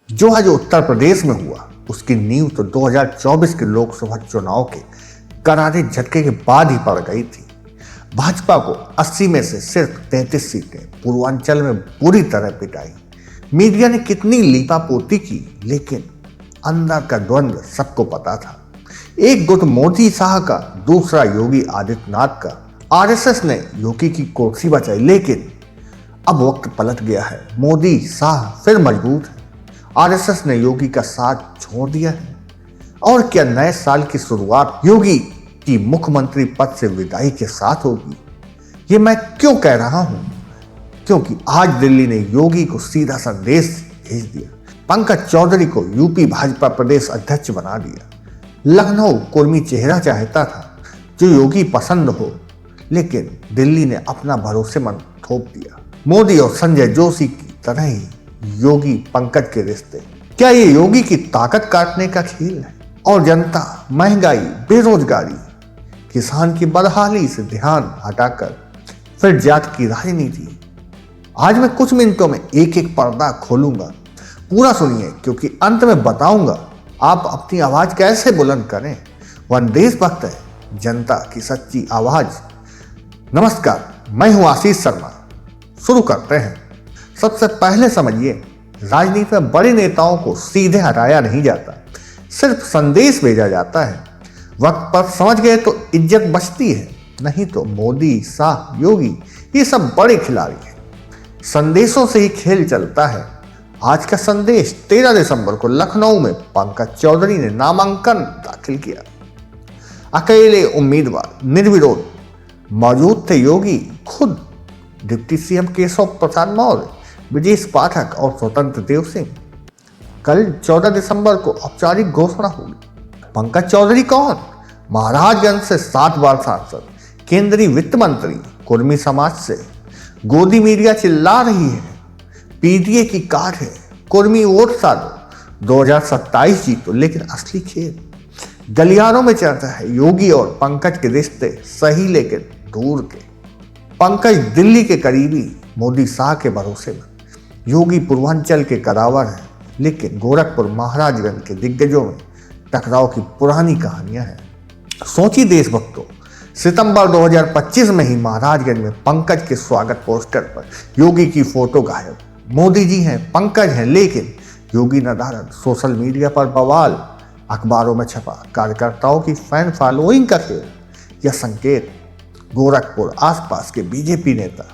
जो आज उत्तर प्रदेश में हुआ उसकी नींव तो 2024 के लोकसभा चुनाव के करारे झटके के बाद ही पड़ गई थी। भाजपा को 80 में से सिर्फ 33 सीटें पूर्वांचल में बुरी तरह पिटाई। मीडिया ने कितनी लीपापोती की, लेकिन अंदर का द्वंद्व सबको पता था। एक गुट मोदी शाह का, दूसरा योगी आदित्यनाथ का। आरएसएस ने योगी की कुर्सी बचाई, लेकिन अब वक्त पलट गया है। मोदी शाह फिर मजबूत है। आरएसएस ने योगी का साथ छोड़ दिया है। और क्या नए साल की शुरुआत योगी की मुख्यमंत्री पद से विदाई के साथ होगी? ये मैं क्यों कह रहा हूं? क्योंकि आज दिल्ली ने योगी को सीधा संदेश भेज दिया। पंकज चौधरी को यूपी भाजपा प्रदेश अध्यक्ष बना दिया। लखनऊ कुर्मी चेहरा चाहता था जो योगी पसंद हो, लेकिन दिल्ली ने अपना भरोसेमंद थोप दिया। मोदी और संजय जोशी की तरह ही योगी पंकज के रिश्ते। क्या ये योगी की ताकत काटने का खेल है? और जनता, महंगाई, बेरोजगारी, किसान की बदहाली से ध्यान हटाकर फिर जात की राजनीति। आज मैं कुछ मिनटों में एक एक पर्दा खोलूंगा। पूरा सुनिए, क्योंकि अंत में बताऊंगा आप अपनी आवाज कैसे बुलंद करें। वह देशभक्त है, जनता की सच्ची आवाज। नमस्कार, मैं हूं आशीष शर्मा। शुरू करते हैं। सबसे पहले समझिए, राजनीति में बड़े नेताओं को सीधे हटाया नहीं जाता, सिर्फ संदेश भेजा जाता है। वक्त पर समझ गए तो इज्जत बचती है, नहीं तो मोदी, शाह, योगी ये सब बड़े खिलाड़ी हैं। संदेशों से ही खेल चलता है। आज का संदेश 13 दिसंबर को लखनऊ में पंकज चौधरी ने नामांकन दाखिल किया। अकेले उम्मीदवार, निर्विरोध मौजूद थे योगी खुद, डिप्टी सीएम केशव प्रसाद मौर्य, ब्रजेश पाठक और स्वतंत्र देव सिंह। कल 14 दिसंबर को औपचारिक घोषणा होगी। पंकज चौधरी कौन? महाराजगंज से 7 बार सांसद, केंद्रीय वित्त मंत्री, कुर्मी समाज से। गोदी मीडिया चिल्ला रही है, पीडीए की कार्ड है, कुर्मी वोट साधो, 2027 जीतो। लेकिन असली खेल गलियारों में चलता है। योगी और पंकज के रिश्ते सही लेकिन दूर के। पंकज दिल्ली के करीबी, मोदी शाह के भरोसे में। योगी पूर्वांचल के कदावर है, लेकिन गोरखपुर, महाराजगंज के दिग्गजों में टकराव की पुरानी कहानियां हैं। सोची देशभक्तों, सितंबर 2025 में ही महाराजगंज में पंकज के स्वागत पोस्टर पर योगी की फोटो गायब। मोदी जी हैं, पंकज हैं, लेकिन योगी नदारद। सोशल मीडिया पर बवाल, अखबारों में छपा कार्यकर्ताओं की फैन फॉलोइंग का खेल। यह संकेत गोरखपुर आसपास के बीजेपी नेता,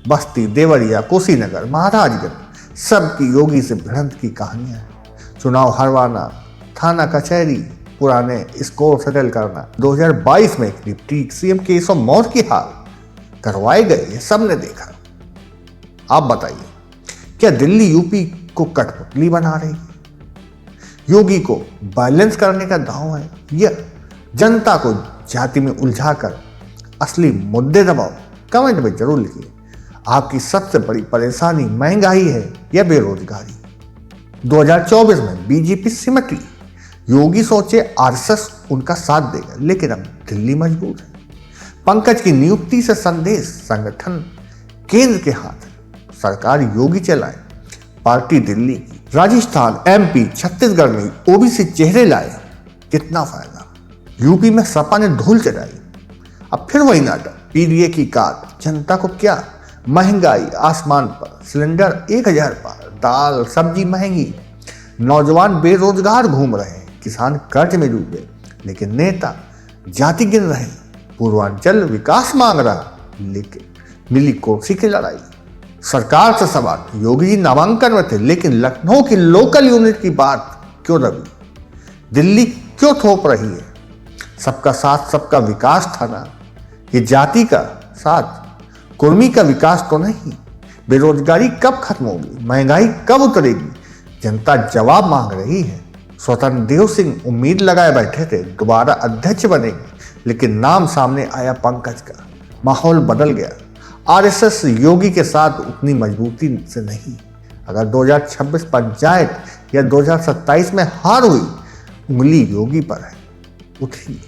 बस्ती, देवरिया, कुशीनगर, महाराजगंज सबकी योगी से भिड़ंत की कहानियां हैं। चुनाव हरवाना, थाना कचहरी, पुराने स्कोर सेटल करना। 2022 में डिप्टी सीएम केशव मौर्य की हाल करवाए गए, ये सबने देखा। आप बताइए, क्या दिल्ली यूपी को कठपुतली बना रही है? योगी को बैलेंस करने का दांव है, या जनता को जाति में उलझाकर असली मुद्दे दबाओ? कमेंट में जरूर लिखिए। आपकी सबसे बड़ी परेशानी महंगाई है या बेरोजगारी? 2024 में बीजेपी सिमटी। योगी सोचे आरएसएस उनका साथ देगा, लेकिन अब दिल्ली मजबूर है। पंकज की नियुक्ति से संदेश, संगठन केंद्र के हाथ है, सरकार योगी चलाए, पार्टी दिल्ली की। राजस्थान, एमपी, छत्तीसगढ़ में ओबीसी चेहरे लाए, कितना फायदा। यूपी में सपा ने धूल चढ़ाई, अब फिर वही नाटक। पीडीए की कार्ड, जनता को क्या? महंगाई आसमान पर, सिलेंडर 1000 पार, दाल सब्जी महंगी, नौजवान बेरोजगार घूम रहे हैं, किसान कर्ज में डूबे, लेकिन नेता जाति गिन रहे हैं। पूर्वांचल विकास मांग रहा, लेकिन मिली कुर्सी की लड़ाई। सरकार से सवाल, योगी जी नामांकन में थे, लेकिन लखनऊ की लोकल यूनिट की बात क्यों दबी? दिल्ली क्यों थोप रही है? सबका साथ सबका विकास था ना, ये जाति का साथ, कुर्मी का विकास तो नहीं। बेरोजगारी कब खत्म होगी? महंगाई कब उतरेगी? जनता जवाब मांग रही है। स्वतंत्र देव सिंह उम्मीद लगाए बैठे थे दोबारा अध्यक्ष बनेंगे, लेकिन नाम सामने आया पंकज का। माहौल बदल गया। आरएसएस योगी के साथ उतनी मजबूती से नहीं। अगर 2026 पंचायत या 2027 में हार हुई, उंगली योगी पर है। उठी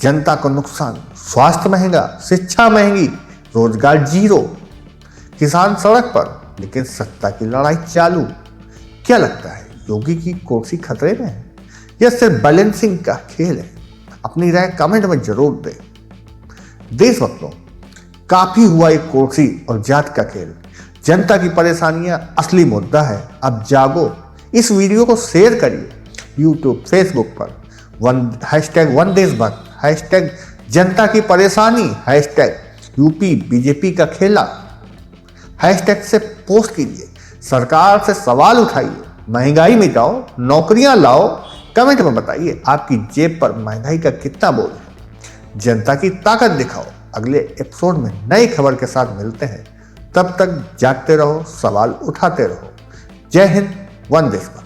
जनता को नुकसान, स्वास्थ्य महंगा, शिक्षा महंगी, रोजगार जीरो, किसान सड़क पर, लेकिन सत्ता की लड़ाई चालू। क्या लगता है, योगी की कुर्सी खतरे में है या सिर्फ बैलेंसिंग का खेल है? अपनी राय कमेंट में जरूर दें। देशभक्तों, काफी हुआ एक कुर्सी और जात का खेल। जनता की परेशानियां असली मुद्दा है। अब जागो, इस वीडियो को शेयर करिए यूट्यूब, फेसबुक पर #1 देशभक्त, #जनता की परेशानी, #यूपी बीजेपी का खेला, से पोस्ट कीजिए, सरकार से सवाल उठाइए, महंगाई मिटाओ, नौकरियां लाओ। कमेंट में बताइए आपकी जेब पर महंगाई का कितना बोझ है। जनता की ताकत दिखाओ। अगले एपिसोड में नई खबर के साथ मिलते हैं। तब तक जागते रहो, सवाल उठाते रहो। जय हिंद, वंदे मातरम।